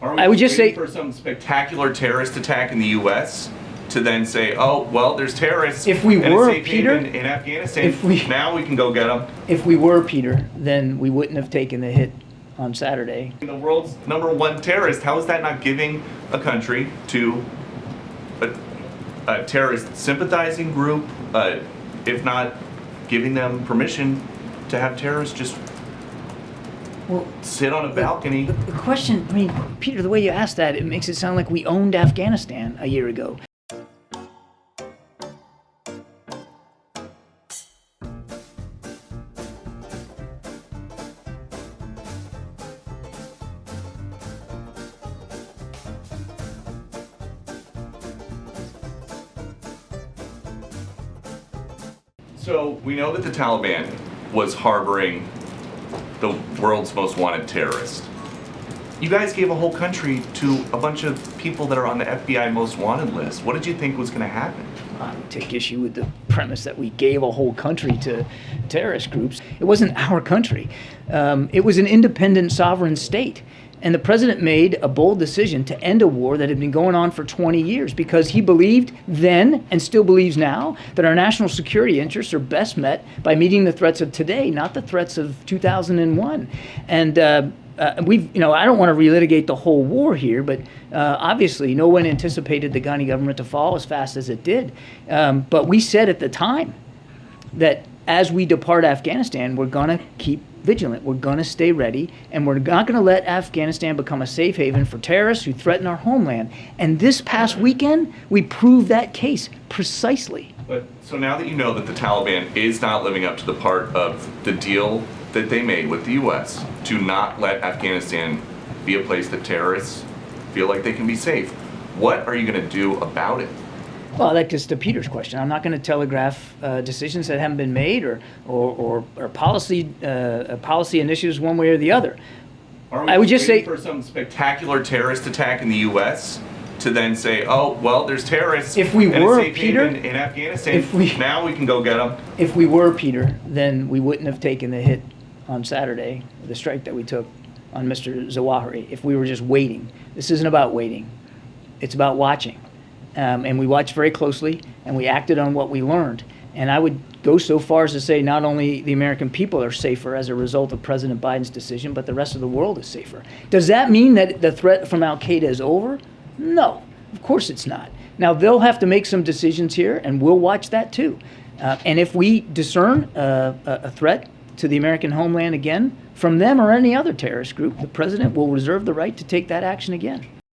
Are we I would just say for some spectacular terrorist attack in the U.S. to then say, oh, well, there's terrorists if we and were, a safe Peter, haven in Afghanistan, now we can go get them. If we were, Peter, then we wouldn't have taken the hit on Saturday. The world's #1 terrorist, how is that not giving a country to a terrorist sympathizing group, if not giving them permission to have terrorists just sit on a balcony? The question, I mean, Peter, the way you asked that, it makes it sound like we owned Afghanistan a year ago. So we know that the Taliban was harboring the world's most wanted terrorist. You guys gave a whole country to a bunch of people that are on the FBI most wanted list. What did you think was going to happen? I would take issue with the premise that we gave a whole country to terrorist groups. It wasn't our country. It was an independent sovereign state. And the president made a bold decision to end a war that had been going on for 20 years because he believed then, and still believes now, that our national security interests are best met by meeting the threats of today, not the threats of 2001. And I don't want to relitigate the whole war here, but obviously no one anticipated the Ghani government to fall as fast as it did. But we said at the time that as we depart Afghanistan, we're going to keep vigilant. We're going to stay ready, and we're not going to let Afghanistan become a safe haven for terrorists who threaten our homeland. And this past weekend, we proved that case precisely. But so now that you know that the Taliban is not living up to the part of the deal that they made with the U.S. to not let Afghanistan be a place that terrorists feel like they can be safe, what are you going to do about it? Well, that gets to Peter's question. I'm not going to telegraph decisions that haven't been made or policy initiatives one way or the other. I would just say for some spectacular terrorist attack in the U.S. to then say, oh, well, there's terrorists if we and were, a safe Peter, haven in Afghanistan, now we can go get them. If we were, Peter, then we wouldn't have taken the hit on Saturday, the strike that we took on Mr. Zawahiri, if we were just waiting. This isn't about waiting. It's about watching. And we watched very closely, and we acted on what we learned. And I would go so far as to say not only the American people are safer as a result of President Biden's decision, but the rest of the world is safer. Does that mean that the threat from Al-Qaeda is over? No, of course it's not. Now, they'll have to make some decisions here, and we'll watch that too. And if we discern a threat to the American homeland again from them or any other terrorist group, the president will reserve the right to take that action again.